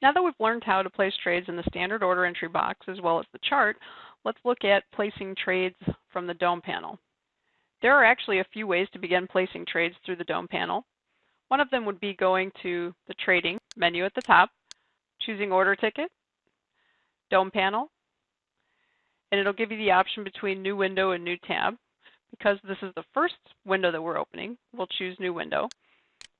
Now that we've learned how to place trades in the standard order entry box as well as the chart, let's look at placing trades from the Dome panel. There are actually a few ways to begin placing trades through the Dome panel. One of them would be going to the Trading menu at the top, choosing Order Ticket, Dome Panel, and it'll give you the option between New Window and New Tab. Because this is the first window that we're opening, we'll choose New Window.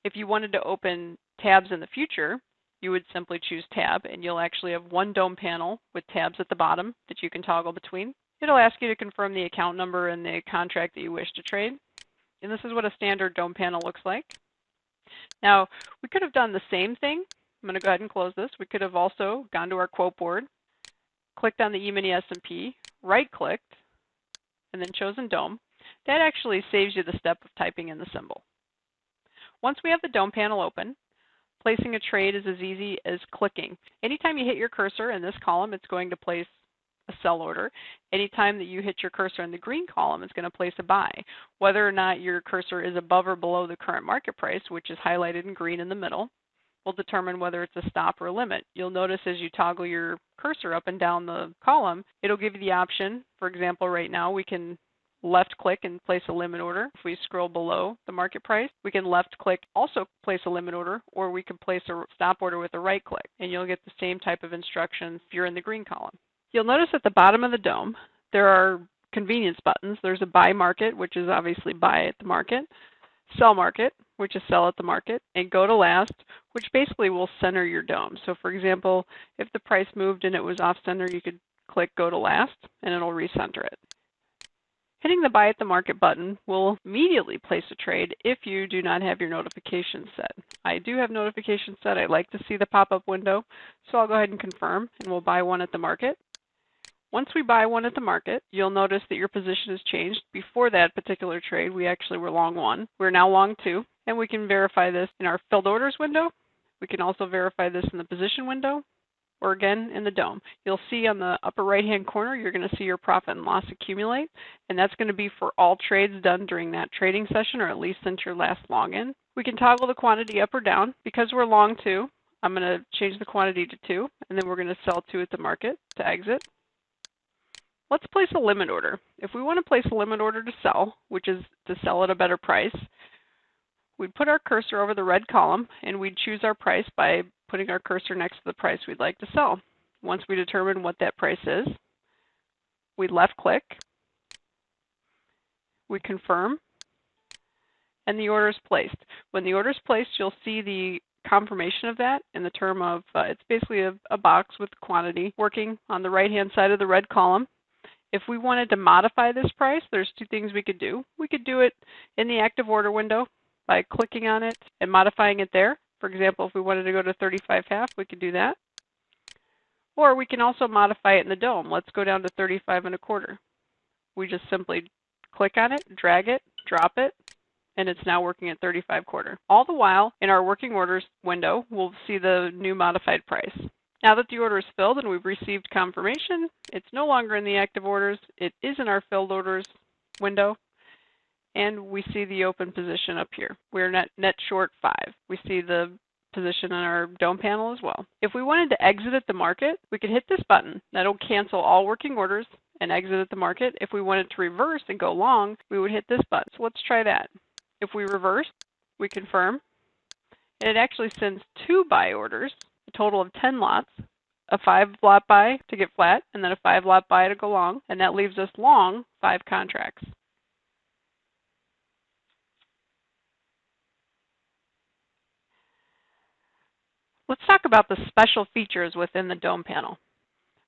If you wanted to open tabs in the future, you would simply choose Tab, and you'll actually have one Dome panel with tabs at the bottom that you can toggle between. It'll ask you to confirm the account number and the contract that you wish to trade. And this is what a standard Dome panel looks like. Now, we could have done the same thing. I'm going to go ahead and close this. We could have also gone to our quote board, clicked on the E-mini S&P, right-clicked, and then chosen Dome. That actually saves you the step of typing in the symbol. Once we have the Dome panel open, placing a trade is as easy as clicking. Anytime you hit your cursor in this column, it's going to place a sell order. Anytime that you hit your cursor in the green column, it's going to place a buy. Whether or not your cursor is above or below the current market price, which is highlighted in green in the middle, will determine whether it's a stop or a limit. You'll notice as you toggle your cursor up and down the column, it'll give you the option. For example, right now we can left click and place a limit order. If we scroll below the market price, we can left click, also place a limit order, or we can place a stop order with a right click, and you'll get the same type of instructions if you're in the green column. You'll notice at the bottom of the Dome, there are convenience buttons. There's a buy market, which is obviously buy at the market, sell market, which is sell at the market, and go to last, which basically will center your Dome. So for example, if the price moved and it was off center, you could click go to last, and it'll recenter it. Hitting the buy at the market button will immediately place a trade if you do not have your notifications set. I do have notifications set. I like to see the pop-up window, so I'll go ahead and confirm, and we'll buy one at the market. Once we buy one at the market, you'll notice that your position has changed. Before that particular trade, we actually were long one. We're now long two, and we can verify this in our filled orders window. We can also verify this in the position window, or again in the Dome. You'll see on the upper right-hand corner, you're going to see your profit and loss accumulate, and that's going to be for all trades done during that trading session, or at least since your last login. We can toggle the quantity up or down. Because we're long 2, I'm going to change the quantity to 2, and then we're going to sell 2 at the market to exit. Let's place a limit order. If we want to place a limit order to sell, which is to sell at a better price, we'd put our cursor over the red column, and we'd choose our price by putting our cursor next to the price we'd like to sell. Once we determine what that price is, we left click, we confirm, and the order is placed. When the order is placed, you'll see the confirmation of that in the term of, it's basically a box with quantity working on the right-hand side of the red column. If we wanted to modify this price, there's 2 things we could do. We could do it in the active order window by clicking on it and modifying it there. For example, if we wanted to go to 35.5, we could do that. Or we can also modify it in the Dome. Let's go down to 35.25. We just simply click on it, drag it, drop it, and it's now working at 35.25. All the while, in our working orders window, we'll see the new modified price. Now that the order is filled and we've received confirmation, it's no longer in the active orders. It is in our filled orders window. And we see the open position up here. We're net short 5. We see the position on our Dome panel as well. If we wanted to exit at the market, we could hit this button. That'll cancel all working orders and exit at the market. If we wanted to reverse and go long, we would hit this button. So let's try that. If we reverse, we confirm, and it actually sends 2 buy orders, a total of 10 lots, a 5-lot buy to get flat, and then a 5-lot buy to go long, and that leaves us long 5 contracts. Let's talk about the special features within the Dome panel.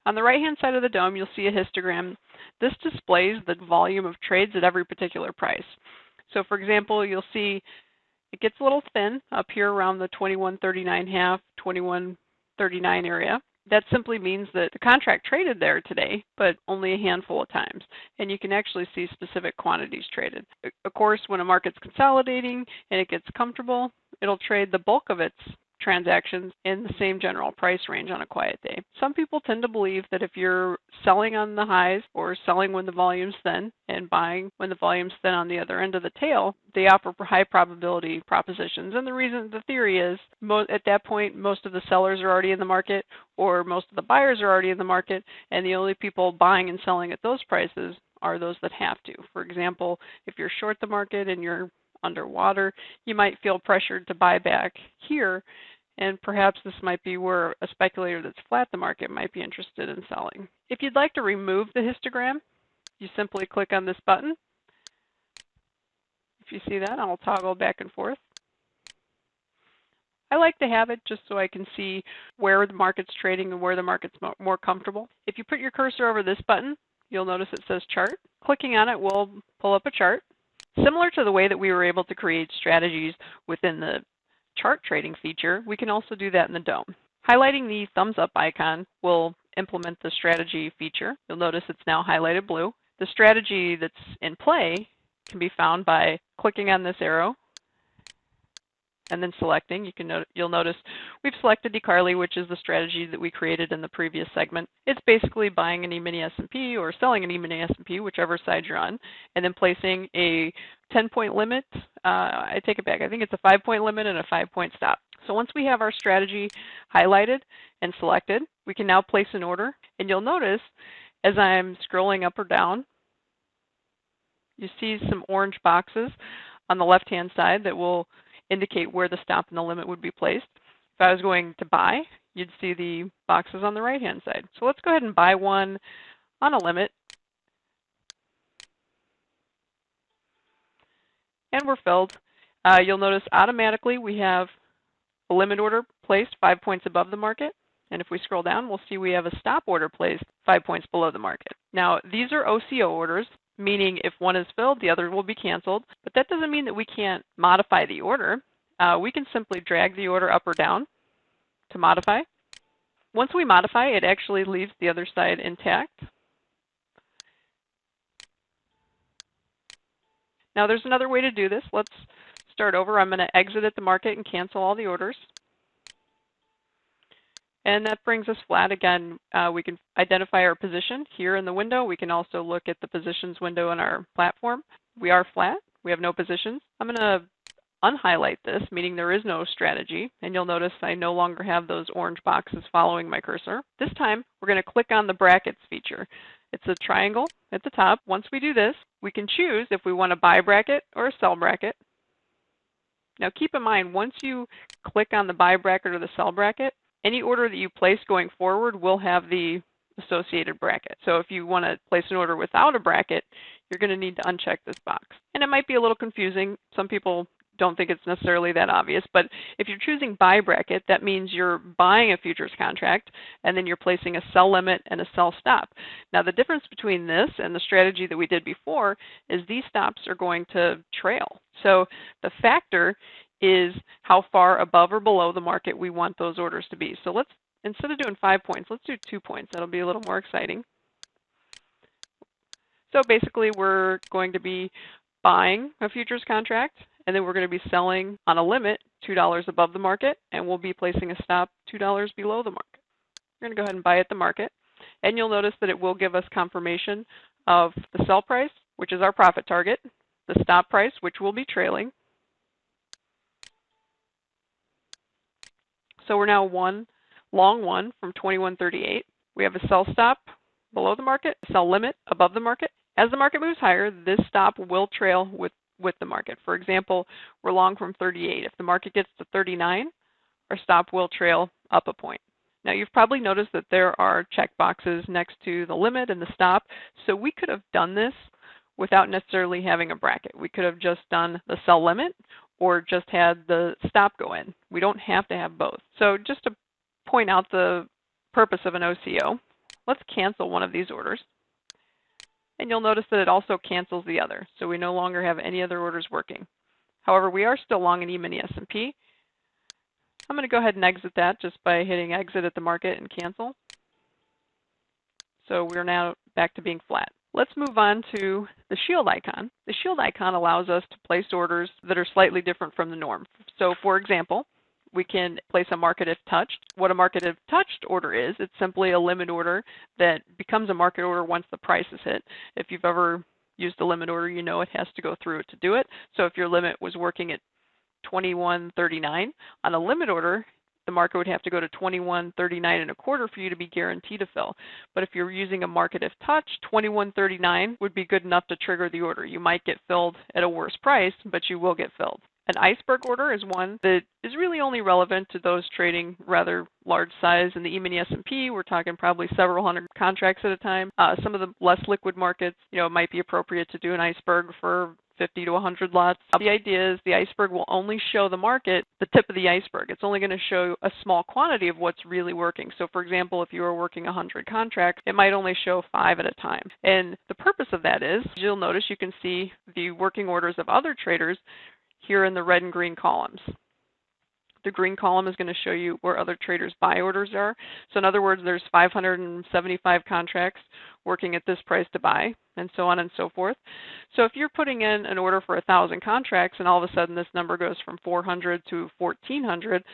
On the right-hand side of the Dome, you'll see a histogram. This displays the volume of trades at every particular price. So for example, you'll see it gets a little thin up here around the 21.39.5, 21.39 area. That simply means that the contract traded there today, but only a handful of times. And you can actually see specific quantities traded. Of course, when a market's consolidating and it gets comfortable, it'll trade the bulk of its transactions in the same general price range on a quiet day. Some people tend to believe that if you're selling on the highs or selling when the volume's thin and buying when the volume's thin on the other end of the tail, they offer high probability propositions. And the theory is at that point, most of the sellers are already in the market or most of the buyers are already in the market, and the only people buying and selling at those prices are those that have to. For example, if you're short the market and you're underwater, you might feel pressured to buy back here, and perhaps this might be where a speculator that's flat the market might be interested in selling. If you'd like to remove the histogram, you simply click on this button. If you see that, I'll toggle back and forth. I like to have it just so I can see where the market's trading and where the market's more comfortable. If you put your cursor over this button, you'll notice it says chart. Clicking on it will pull up a chart. Similar to the way that we were able to create strategies within the chart trading feature, we can also do that in the DOM. Highlighting the thumbs up icon will implement the strategy feature. You'll notice it's now highlighted blue. The strategy that's in play can be found by clicking on this arrow and then selecting. You'll notice we've selected DeCarley, which is the strategy that we created in the previous segment. It's basically buying an E-mini S&P or selling an E-mini S&P, whichever side you're on, and then placing a 10-point limit. I take it back. I think it's a 5-point limit and a 5-point stop. So once we have our strategy highlighted and selected, we can now place an order. And you'll notice as I'm scrolling up or down, you see some orange boxes on the left-hand side that will indicate where the stop and the limit would be placed. If I was going to buy, you'd see the boxes on the right-hand side. So let's go ahead and buy one on a limit. And we're filled. You'll notice automatically we have a limit order placed 5 points above the market. And if we scroll down, we'll see we have a stop order placed 5 points below the market. Now, these are OCO orders, meaning if one is filled, the other will be canceled. But that doesn't mean that we can't modify the order. We can simply drag the order up or down to modify. Once we modify, it actually leaves the other side intact. Now, there's another way to do this. Let's start over. I'm going to exit at the market and cancel all the orders. And that brings us flat. Again, we can identify our position here in the window. We can also look at the positions window in our platform. We are flat. We have no positions. I'm going to unhighlight this, meaning there is no strategy. And you'll notice I no longer have those orange boxes following my cursor. This time, we're going to click on the brackets feature. It's a triangle at the top. Once we do this, we can choose if we want a buy bracket or a sell bracket. Now, keep in mind, once you click on the buy bracket or the sell bracket, any order that you place going forward will have the associated bracket. So if you want to place an order without a bracket, you're going to need to uncheck this box. And it might be a little confusing. Some people don't think it's necessarily that obvious, but if you're choosing buy bracket, that means you're buying a futures contract and then you're placing a sell limit and a sell stop. Now, the difference between this and the strategy that we did before is these stops are going to trail. So the factor is how far above or below the market we want those orders to be. So let's, instead of doing 5 points, let's do 2 points. That'll be a little more exciting. So basically, we're going to be buying a futures contract, and then we're going to be selling on a limit $2 above the market, and we'll be placing a stop $2 below the market. We're going to go ahead and buy at the market, and you'll notice that it will give us confirmation of the sell price, which is our profit target, the stop price, which will be trailing. So we're now long one from 21.38. We have a sell stop below the market, sell limit above the market. As the market moves higher, this stop will trail with the market. For example, we're long from 38. If the market gets to 39, our stop will trail up a point. Now, you've probably noticed that there are check boxes next to the limit and the stop. So we could have done this without necessarily having a bracket. We could have just done the sell limit or just had the stop go in. We don't have to have both. So just to point out the purpose of an OCO, let's cancel one of these orders. And you'll notice that it also cancels the other. So we no longer have any other orders working. However, we are still long an E-mini S&P. I'm going to go ahead and exit that just by hitting exit at the market and cancel. So we're now back to being flat. Let's move on to the shield icon. The shield icon allows us to place orders that are slightly different from the norm. So for example, we can place a market if touched. What a market if touched order is, it's simply a limit order that becomes a market order once the price is hit. If you've ever used a limit order, you know it has to go through it to do it. So if your limit was working at 21.39 on a limit order, the market would have to go to 21.39 1/4 for you to be guaranteed to fill. But if you're using a market if touched, 21.39 would be good enough to trigger the order. You might get filled at a worse price, but you will get filled. An iceberg order is one that is really only relevant to those trading rather large size. In the E-mini S&P, we're talking probably several hundred contracts at a time. Some of the less liquid markets, it might be appropriate to do an iceberg for 50 to 100 lots. The idea is the iceberg will only show the market the tip of the iceberg. It's only going to show a small quantity of what's really working. So for example, if you were working 100 contracts, it might only show 5 at a time. And the purpose of that is, you'll notice you can see the working orders of other traders here in the red and green columns. The green column is going to show you where other traders' buy orders are. So in other words, there's 575 contracts working at this price to buy, and so on and so forth. So if you're putting in an order for 1,000 contracts and all of a sudden this number goes from 400 to 1,400,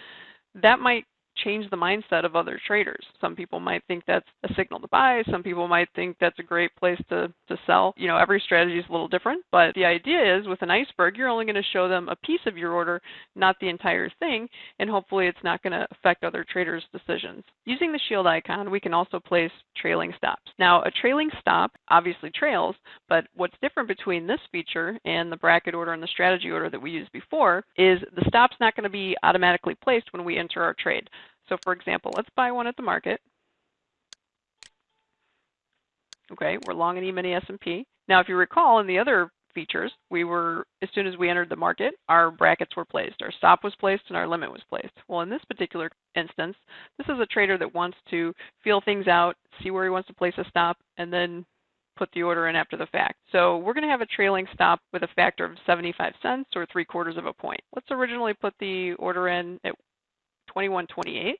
that might change the mindset of other traders. Some people might think that's a signal to buy. Some people might think that's a great place to sell. Every strategy is a little different, but the idea is with an iceberg, you're only going to show them a piece of your order, not the entire thing, and hopefully it's not going to affect other traders' decisions. Using the shield icon, we can also place trailing stops. Now, a trailing stop obviously trails, but what's different between this feature and the bracket order and the strategy order that we used before is the stop's not going to be automatically placed when we enter our trade. So for example, let's buy one at the market. Okay, we're long an E-mini S&P. Now, if you recall in the other features, as soon as we entered the market, our brackets were placed. Our stop was placed and our limit was placed. Well, in this particular instance, this is a trader that wants to feel things out, see where he wants to place a stop, and then put the order in after the fact. So we're going to have a trailing stop with a factor of 75 cents or 3/4 of a point. Let's originally put the order in at 21.28.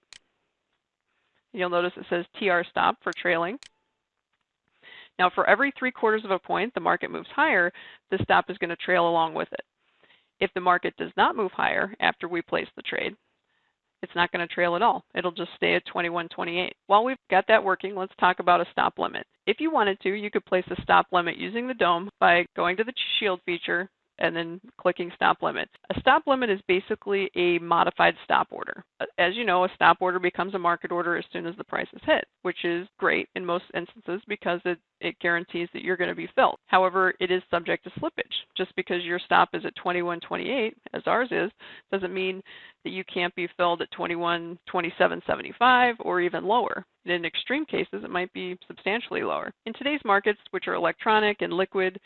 You'll notice it says TR stop for trailing. Now for every 3/4 of a point the market moves higher, the stop is going to trail along with it. If the market does not move higher after we place the trade, it's not going to trail at all. It'll just stay at 21.28. While we've got that working, let's talk about a stop limit. If you wanted to, you could place a stop limit using the dome by going to the shield feature and then clicking stop limit. A stop limit is basically a modified stop order. As you know, a stop order becomes a market order as soon as the price is hit, which is great in most instances because it guarantees that you're going to be filled. However, it is subject to slippage. Just because your stop is at 21.28, as ours is, doesn't mean that you can't be filled at 21.2775 or even lower. In extreme cases, it might be substantially lower. In today's markets, which are electronic and liquid,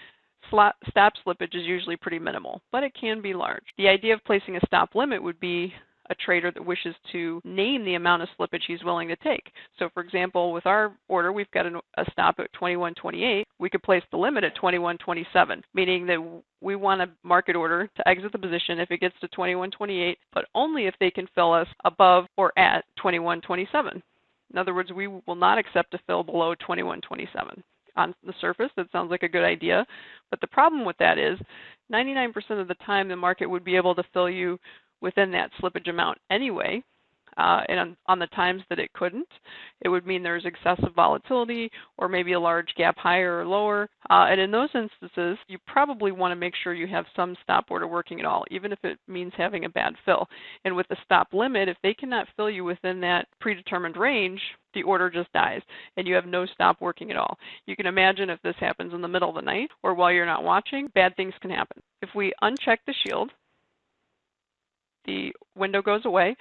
stop slippage is usually pretty minimal, but it can be large. The idea of placing a stop limit would be a trader that wishes to name the amount of slippage he's willing to take. So for example, with our order, we've got a stop at 21.28. We could place the limit at 21.27, meaning that we want a market order to exit the position if it gets to 21.28, but only if they can fill us above or at 21.27. In other words, we will not accept a fill below 21.27. On the surface, that sounds like a good idea, but the problem with that is 99% of the time the market would be able to fill you within that slippage amount anyway, and on the times that it couldn't, it would mean there's excessive volatility or maybe a large gap higher or lower, and in those instances, you probably want to make sure you have some stop order working at all, even if it means having a bad fill. And with the stop limit, if they cannot fill you within that predetermined range, the order just dies and you have no stop working at all. You can imagine if this happens in the middle of the night or while you're not watching, bad things can happen. If we uncheck the shield, the window goes away.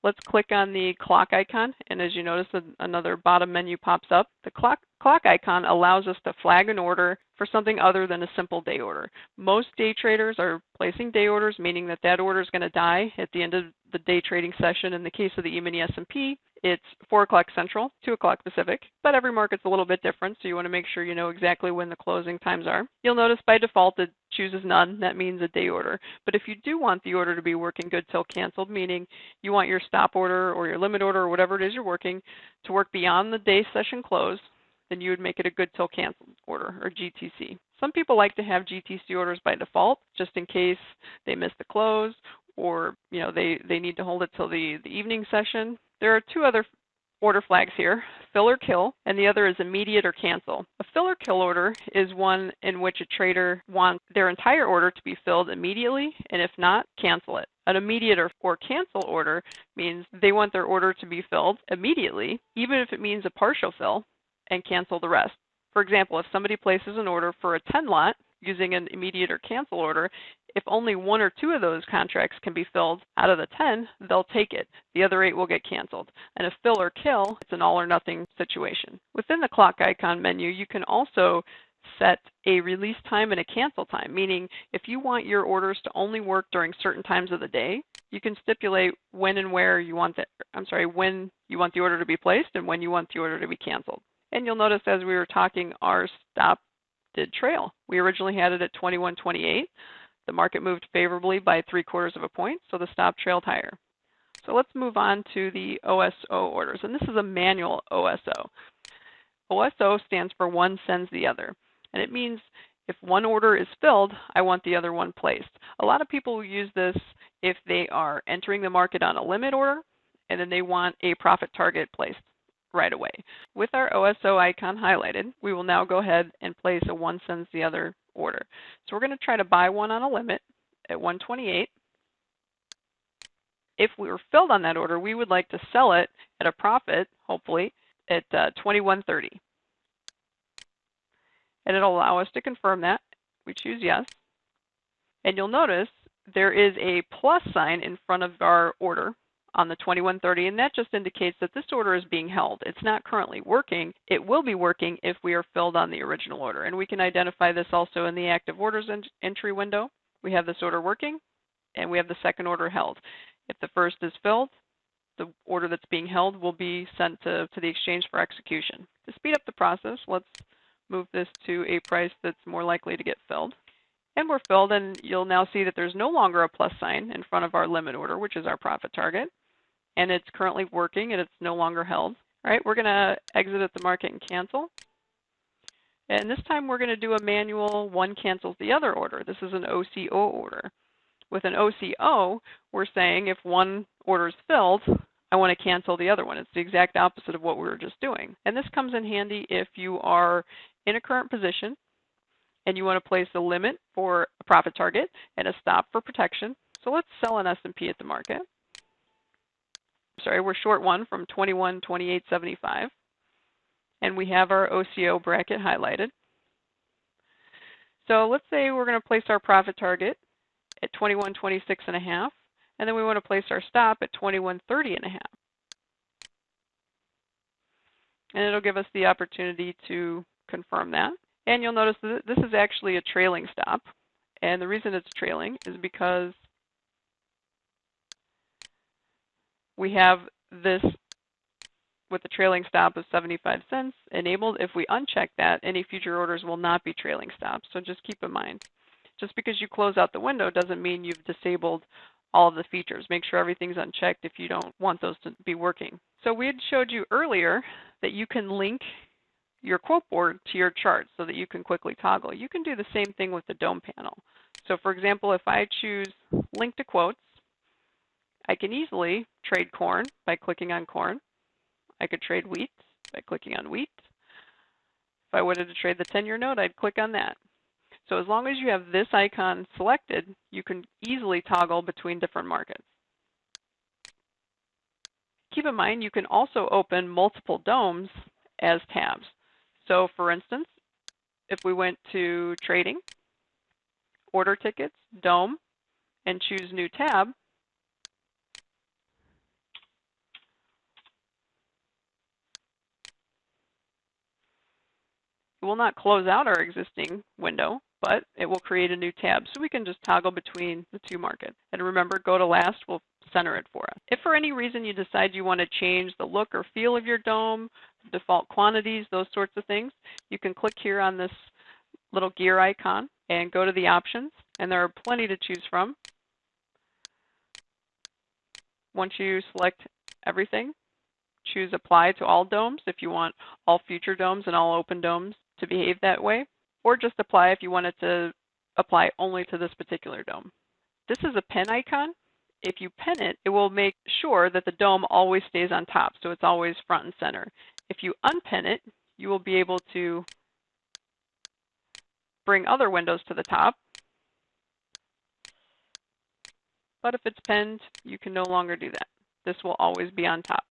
Let's click on the clock icon, and as you notice, another bottom menu pops up. The clock icon allows us to flag an order for something other than a simple day order. Most day traders are placing day orders, meaning that order is going to die at the end of the day trading session. In the case of the E-mini S&P, it's 4 o'clock Central, 2 o'clock Pacific, but every market's a little bit different, so you want to make sure you know exactly when the closing times are. You'll notice by default it chooses none. That means a day order. But if you do want the order to be working good till canceled, meaning you want your stop order or your limit order or whatever it is you're working to work beyond the day session close, then you would make it a good till canceled order, or GTC. Some people like to have GTC orders by default, just in case they miss the close or they need to hold it till the evening session. There are two other order flags here, fill or kill, and the other is immediate or cancel. A fill or kill order is one in which a trader wants their entire order to be filled immediately, and if not, cancel it. An immediate or cancel order means they want their order to be filled immediately, even if it means a partial fill, and cancel the rest. For example, if somebody places an order for a 10 lot using an immediate or cancel order, if only 1 or 2 of those contracts can be filled out of the 10, they'll take it. The other 8 will get canceled. And a fill or kill, it's an all or nothing situation. Within the clock icon menu, you can also set a release time and a cancel time, meaning if you want your orders to only work during certain times of the day, you can stipulate when and where you want when you want the order to be placed and when you want the order to be canceled. And you'll notice as we were talking, our stop did trail. We originally had it at 21.28. The market moved favorably by 3/4 of a point, so the stop trailed higher. So let's move on to the OSO orders, and this is a manual OSO. OSO stands for one sends the other, and it means if one order is filled, I want the other one placed. A lot of people will use this if they are entering the market on a limit order, and then they want a profit target placed right away. With our OSO icon highlighted, we will now go ahead and place a one sends the other order. So we're going to try to buy one on a limit at 128. If we were filled on that order, we would like to sell it at a profit, hopefully, at 21.30. And it'll allow us to confirm that. We choose yes. And you'll notice there is a plus sign in front of our order on the 21.30, and that just indicates that this order is being held. It's not currently working. It will be working if we are filled on the original order, and we can identify this also in the active orders entry window. We have this order working, and we have the second order held. If the first is filled, the order that's being held will be sent to the exchange for execution. To speed up the process, let's move this to a price that's more likely to get filled. And we're filled, and you'll now see that there's no longer a plus sign in front of our limit order, which is our profit target. And it's currently working, and it's no longer held. All right, we're going to exit at the market and cancel. And this time we're going to do a manual one cancels the other order. This is an OCO order. With an OCO, we're saying if one order is filled, I want to cancel the other one. It's the exact opposite of what we were just doing. And this comes in handy if you are in a current position and you want to place a limit for a profit target and a stop for protection. So let's sell an S&P at the market. Sorry, we're short one from 21.2875, and we have our OCO bracket highlighted. So let's say we're going to place our profit target at 21.26.5, and then we want to place our stop at 21.30.5. And it'll give us the opportunity to confirm that. And you'll notice that this is actually a trailing stop, and the reason it's trailing is because we have this with the trailing stop of 75 cents enabled. If we uncheck that, any future orders will not be trailing stops. So just keep in mind, just because you close out the window doesn't mean you've disabled all of the features. Make sure everything's unchecked if you don't want those to be working. So we had showed you earlier that you can link your quote board to your chart so that you can quickly toggle. You can do the same thing with the DOM panel. So for example, if I choose link to quotes, I can easily trade corn by clicking on corn. I could trade wheat by clicking on wheat. If I wanted to trade the 10-year note, I'd click on that. So as long as you have this icon selected, you can easily toggle between different markets. Keep in mind, you can also open multiple DOMs as tabs. So for instance, if we went to trading, order tickets, DOM, and choose new tab, it will not close out our existing window, but it will create a new tab. So we can just toggle between the two markets. And remember, go to last will center it for us. If for any reason you decide you want to change the look or feel of your DOM, default quantities, those sorts of things, you can click here on this little gear icon and go to the options, and there are plenty to choose from. Once you select everything, choose apply to all DOMs if you want all future DOMs and all open DOMs to behave that way, or just apply if you want it to apply only to this particular DOM. This is a pen icon, If you pin it, it will make sure that the dome always stays on top, so it's always front and center. If you unpin it, you will be able to bring other windows to the top. But if it's pinned, you can no longer do that. This will always be on top.